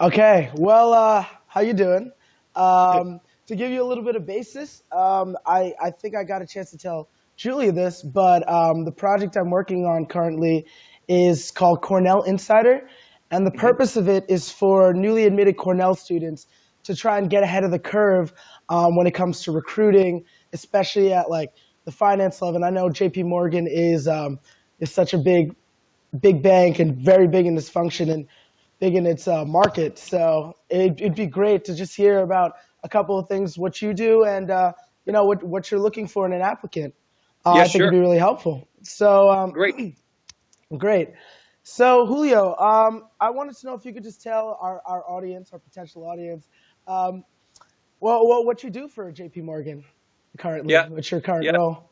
Okay, well, how you doing? To give you a little bit of basis, I think I got a chance to tell Julia this, but the project I'm working on currently is called Cornell Insider, and the Hmm. purpose of it is for newly admitted Cornell students to try and get ahead of the curve when it comes to recruiting, especially at like the finance level. And I know J.P. Morgan is such a big bank and very big in this function and big in its market. So it'd be great to just hear about a couple of things, what you do, and what you're looking for in an applicant. Yeah, I think it'd sure. be really helpful. So Great. great. So Julio, I wanted to know if you could just tell our audience, our potential audience, um, what you do for J.P. Morgan currently. Yeah, What's your current yeah, role?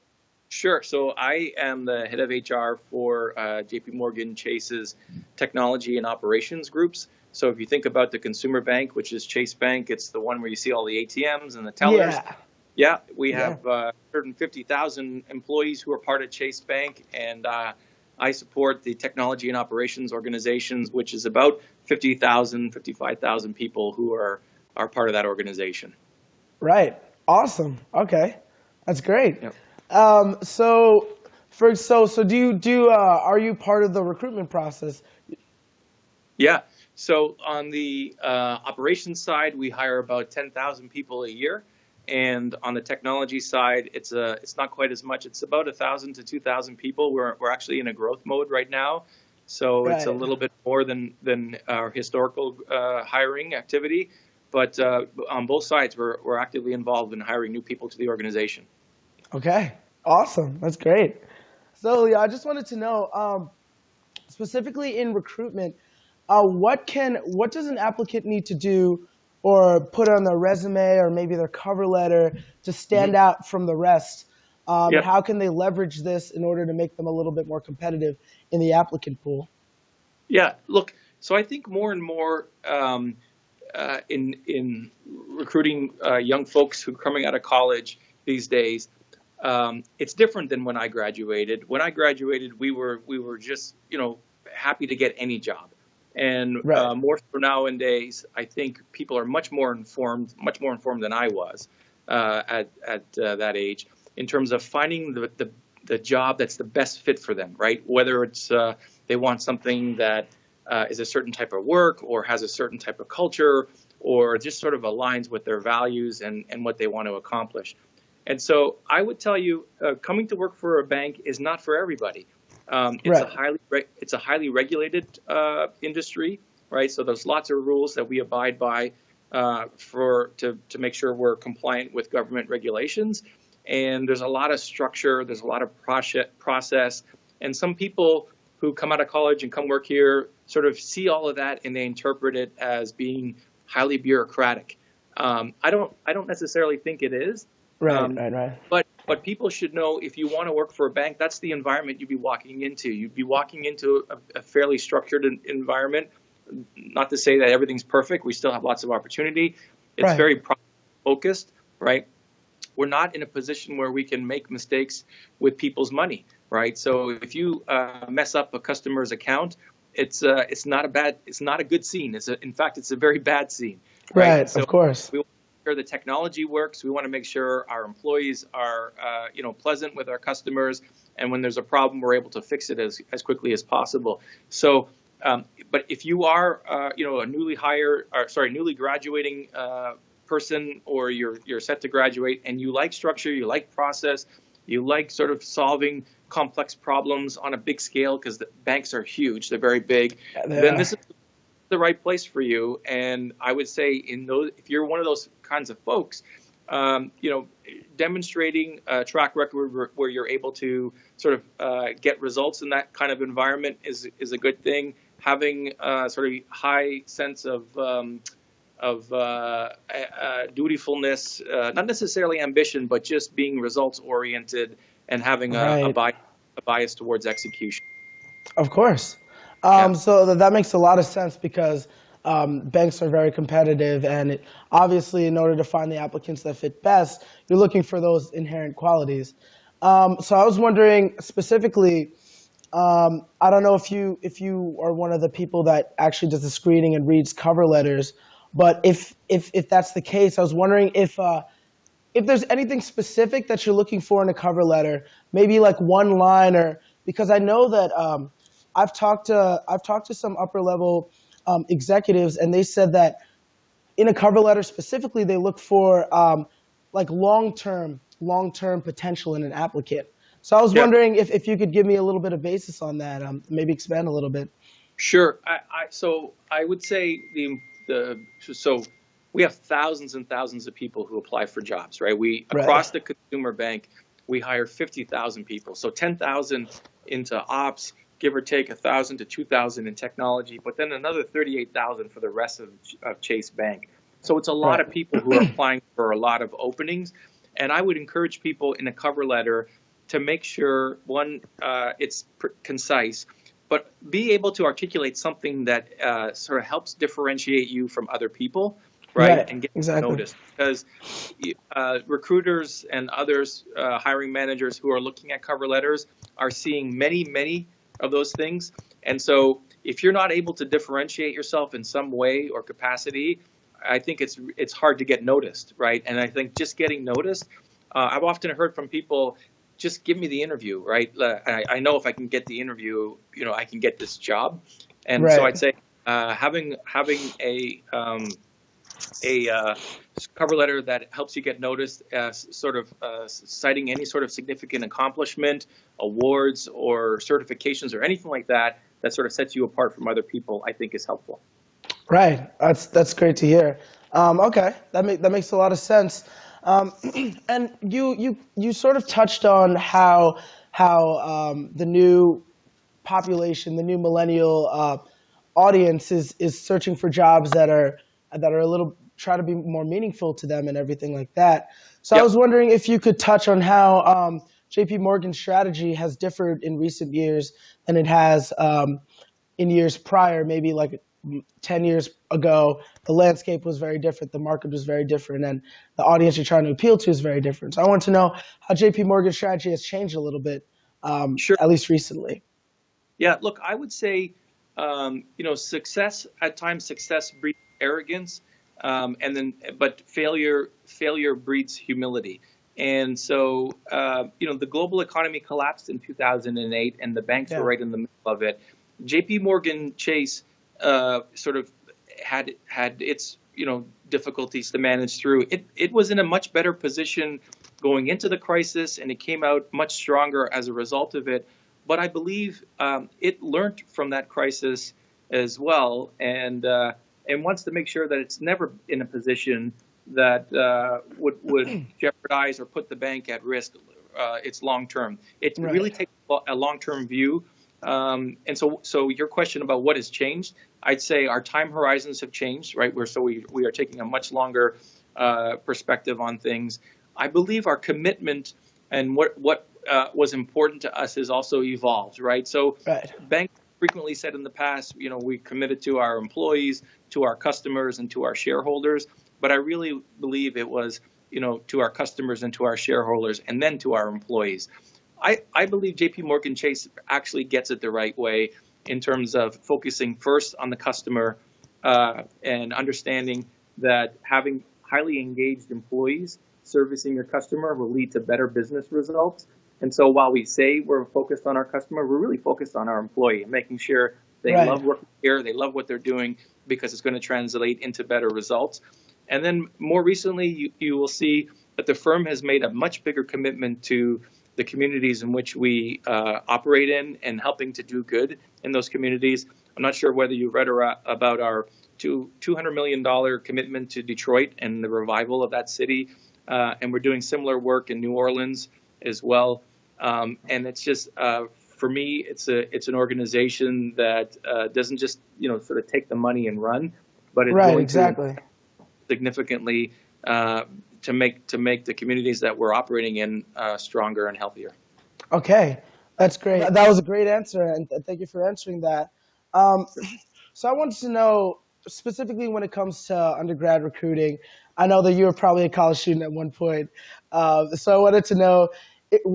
sure. So I am the head of HR for JP Morgan Chase's technology and operations groups. So if you think about the consumer bank, which is Chase Bank, it's the one where you see all the ATMs and the tellers. Yeah, Yeah, we yeah. have 150,000 employees who are part of Chase Bank, and I support the technology and operations organizations, which is about 50,000, 55,000 people who are part of that organization. Right. Awesome. Okay, that's great. Yep. So so are you part of the recruitment process? Yeah. So on the operations side, we hire about 10,000 people a year, and on the technology side, it's not quite as much. It's about 1,000 to 2,000 people. We're actually in a growth mode right now, so it's a Right. little bit more than our historical hiring activity. But on both sides, we're actively involved in hiring new people to the organization. Okay. Awesome. That's great. So yeah, I just wanted to know, specifically in recruitment, what does an applicant need to do or put on their resume or maybe their cover letter to Hmm. stand out from the rest? And Yeah. how can they leverage this in order to make them a little bit more competitive in the applicant pool? Yeah. Look, so I think more and more in recruiting young folks who are coming out of college these days, it's different than when I graduated. When I graduated, we were just happy to get any job, and Right. more so nowadays, I think people are much more informed than I was at that age in terms of finding the job that's the best fit for them. Right, whether it's they want something that is a certain type of work or has a certain type of culture or just sort of aligns with their values and what they want to accomplish. And so I would tell you, coming to work for a bank is not for everybody. Right. It's a highly regulated industry, right? So there's lots of rules that we abide by to make sure we're compliant with government regulations. And there's a lot of structure, there's a lot of process, and some people who come out of college and come work here sort of see all of that and they interpret it as being highly bureaucratic. I don't necessarily think it is. Right. Um, Right. Right. but people should know if you want to work for a bank, that's the environment you'd be walking into. You'd be walking into a fairly structured environment. Not to say that everything's perfect. We still have lots of opportunity. It's Right. very focused, right? We're not in a position where we can make mistakes with people's money, right? So if you mess up a customer's account, it's not a good scene. In fact, it's a very bad scene, right? And Right. so Of course. we want to make sure the technology works. We want to make sure our employees are pleasant with our customers, and when there's a problem, we're able to fix it as quickly as possible. So. But if you are, a newly graduating person, or you're set to graduate, and you like structure, you like process, you like sort of solving complex problems on a big scale because the banks are huge, they're very big, Yeah, they then are. this is the right place for you. And I would say if you're one of those kinds of folks, demonstrating a track record where you're able to sort of get results in that kind of environment is a good thing. Having a sort of high sense of dutifulness, not necessarily ambition, but just being results oriented and having Right. a bias towards execution. Of course. Yeah. So that makes a lot of sense because banks are very competitive, and obviously, in order to find the applicants that fit best, you're looking for those inherent qualities. So I was wondering specifically, I don't know if you are one of the people that actually does the screening and reads cover letters, but if that's the case, I was wondering if there's anything specific that you're looking for in a cover letter, maybe like one line, or because I know that I've talked to some upper level executives, and they said that in a cover letter specifically, they look for like long term potential in an applicant. So I was Yeah. wondering if you could give me a little bit of basis on that, maybe expand a little bit. Sure. So I would say so we have thousands and thousands of people who apply for jobs, right? We Right. across the consumer bank, we hire 50,000 people. So 10,000 into ops, give or take 1,000 to 2,000 in technology, but then another 38,000 for the rest of Chase Bank. So it's a lot Right. of people who are applying for a lot of openings. And I would encourage people in a cover letter to make sure, one, it's concise, but be able to articulate something that sort of helps differentiate you from other people, right? Right. And get Exactly. noticed. Because recruiters and others, hiring managers who are looking at cover letters are seeing many, many of those things. And so if you're not able to differentiate yourself in some way or capacity, I think it's hard to get noticed, right? And I think just getting noticed, I've often heard from people, just give me the interview, right? I know if I can get the interview, I can get this job. And so I'd Right. say having a cover letter that helps you get noticed, sort of citing any sort of significant accomplishment, awards or certifications or anything like that, that sort of sets you apart from other people, I think is helpful. Right. That's great to hear. Okay, that makes a lot of sense. Um, and you sort of touched on how the new population, the new millennial audience is searching for jobs that are a little try to be more meaningful to them and everything like that. So I Yep. was wondering if you could touch on how J.P. Morgan's strategy has differed in recent years than it has in years prior, maybe like 10 years ago. The landscape was very different, the market was very different, and the audience you're trying to appeal to is very different. So I want to know how JP Morgan's strategy has changed a little bit, Sure. at least recently. Yeah, look, I would say, success at times success breeds arrogance, but failure breeds humility. And so, the global economy collapsed in 2008, and the banks were Yeah. right in the middle of it. J.P. Morgan Chase sort of had its difficulties to manage through. It was in a much better position going into the crisis, and it came out much stronger as a result of it. But I believe it learned from that crisis as well, and wants to make sure that it's never in a position that would jeopardize or put the bank at risk. Its long term. It Right. really takes a long term view. And so your question about what has changed, I'd say our time horizons have changed, right? We are taking a much longer perspective on things. I believe our commitment and what was important to us has also evolved, right? So Right. banks frequently said in the past, we committed to our employees, to our customers, and to our shareholders. But I really believe it was, to our customers and to our shareholders, and then to our employees. I believe JP Morgan Chase actually gets it the right way in terms of focusing first on the customer, and understanding that having highly engaged employees servicing your customer will lead to better business results. And so while we say we're focused on our customer, we're really focused on our employee and making sure they Right. love working here, they love what they're doing, because it's going to translate into better results. And then more recently, you will see that the firm has made a much bigger commitment to the communities in which we operate in, and helping to do good in those communities. I'm not sure whether you've read about our $200 million commitment to Detroit and the revival of that city. And we're doing similar work in New Orleans as well. And it's just, for me, it's an organization that doesn't just sort of take the money and run, but is Right. willing to Exactly. significantly to make the communities that we're operating in stronger and healthier. Okay, that's great. That was a great answer, and thank you for answering that. Um, so I wanted to know specifically when it comes to undergrad recruiting. I know that you were probably a college student at one point, so I wanted to know: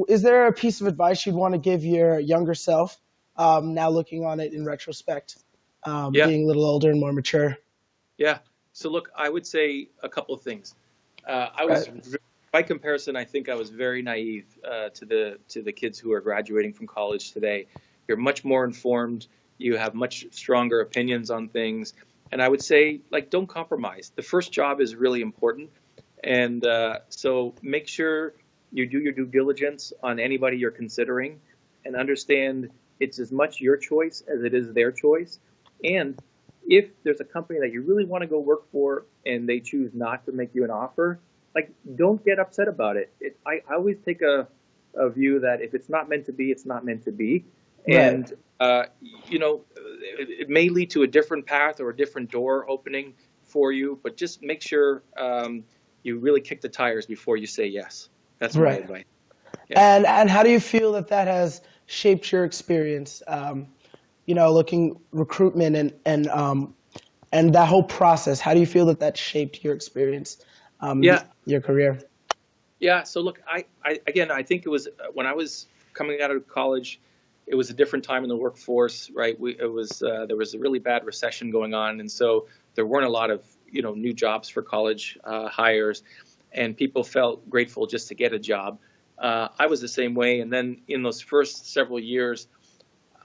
is there a piece of advice you'd want to give your younger self? now looking on it in retrospect, Yeah, being a little older and more mature. yeah. So look, I would say a couple of things. I was, Right. by comparison, I think I was very naive to the kids who are graduating from college today. You're much more informed. You have much stronger opinions on things, and I would say, like, don't compromise. The first job is really important, and so make sure you do your due diligence on anybody you're considering, and understand it's as much your choice as it is their choice. And if there's a company that you really want to go work for and they choose not to make you an offer, like, don't get upset about it. I always take a view that if it's not meant to be, it's not meant to be. Right. And, you know, it may lead to a different path or a different door opening for you, but just make sure you really kick the tires before you say yes. That's my Right. advice. Yeah. And how do you feel that that has shaped your experience? Looking recruitment and that whole process. How do you feel that that shaped your experience, Yeah. your career? Yeah. So look, again, I think it was when I was coming out of college, it was a different time in the workforce, right? It was there was a really bad recession going on, and so there weren't a lot of new jobs for college hires, and people felt grateful just to get a job. I was the same way, and then in those first several years,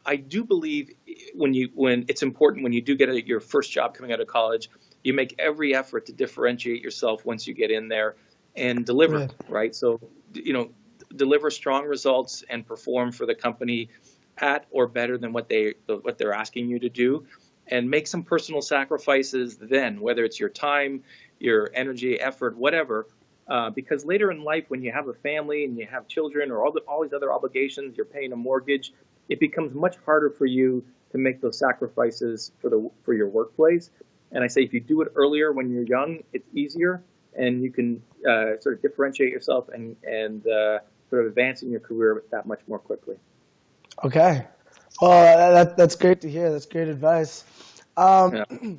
I do believe when it's important when you do get your first job coming out of college, you make every effort to differentiate yourself once you get in there and deliver, Right. right? So, deliver strong results and perform for the company at or better than what they're asking you to do, and make some personal sacrifices then, whether it's your time, your energy, effort, whatever. Because later in life, when you have a family and you have children or all these other obligations, you're paying a mortgage, it becomes much harder for you to make those sacrifices for your workplace. And I say if you do it earlier when you're young, it's easier, and you can sort of differentiate yourself and sort of advance in your career that much more quickly. Okay. Well, that's great to hear. That's great advice. Um, Yeah,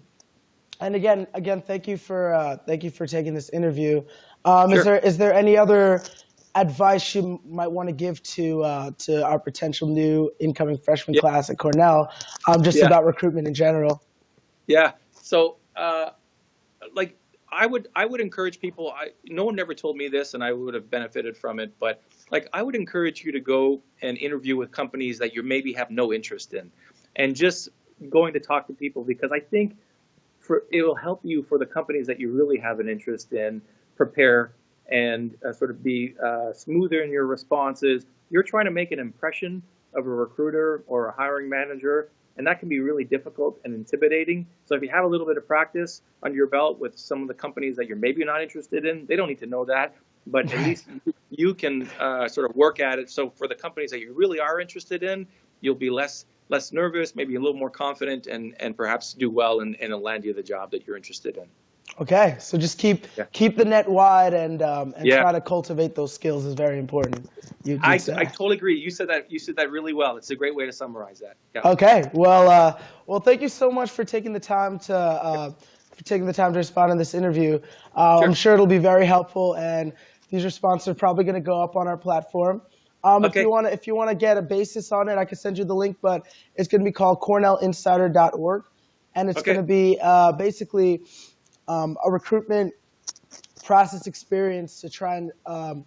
and again, thank you for taking this interview. sure. Is there any other advice you might want to give to our potential new incoming freshman Yeah, class at Cornell, just yeah, about recruitment in general? yeah. So, like, I would encourage people. No one ever told me this, and I would have benefited from it. But, like, I would encourage you to go and interview with companies that you maybe have no interest in, and just going to talk to people, because I think it will help you for the companies that you really have an interest in prepare and sort of be smoother in your responses. You're trying to make an impression of a recruiter or a hiring manager, and that can be really difficult and intimidating. So if you have a little bit of practice under your belt with some of the companies that you're maybe not interested in, they don't need to know that, but at Right. least you can sort of work at it. So for the companies that you really are interested in, you'll be less nervous, maybe a little more confident, and perhaps do well, and it'll land you the job that you're interested in. Okay, so just Yeah. keep the net wide and Yeah. try to cultivate those skills is very important. You'd I say. totally agree. You said that really well. It's a great way to summarize that. Yeah. Okay, well, thank you so much for taking the time to respond in this interview. I'm Sure. sure it'll be very helpful, and these responses are probably going to go up on our platform. Okay. If you want to get a basis on it, I can send you the link, but it's going to be called CornellInsider.org, and it's going Okay. to be basically a recruitment process experience to try and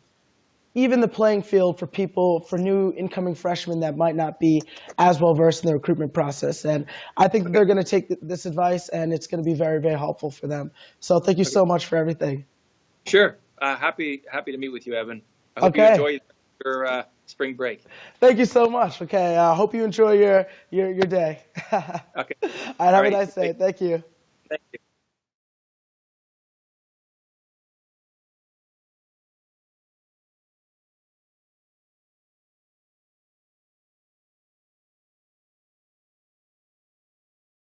even the playing field for people, for new incoming freshmen that might not be as well versed in the recruitment process. And I think Okay. they're going to take this advice, and it's going to be very, very helpful for them. So thank you Okay. so much for everything. Sure. Happy to meet with you, Evan. I hope you Okay. enjoy your spring break. Thank you so much. Okay. I hope you enjoy your day. All Okay. right. All Have a right. nice day. Thank you. Thank you.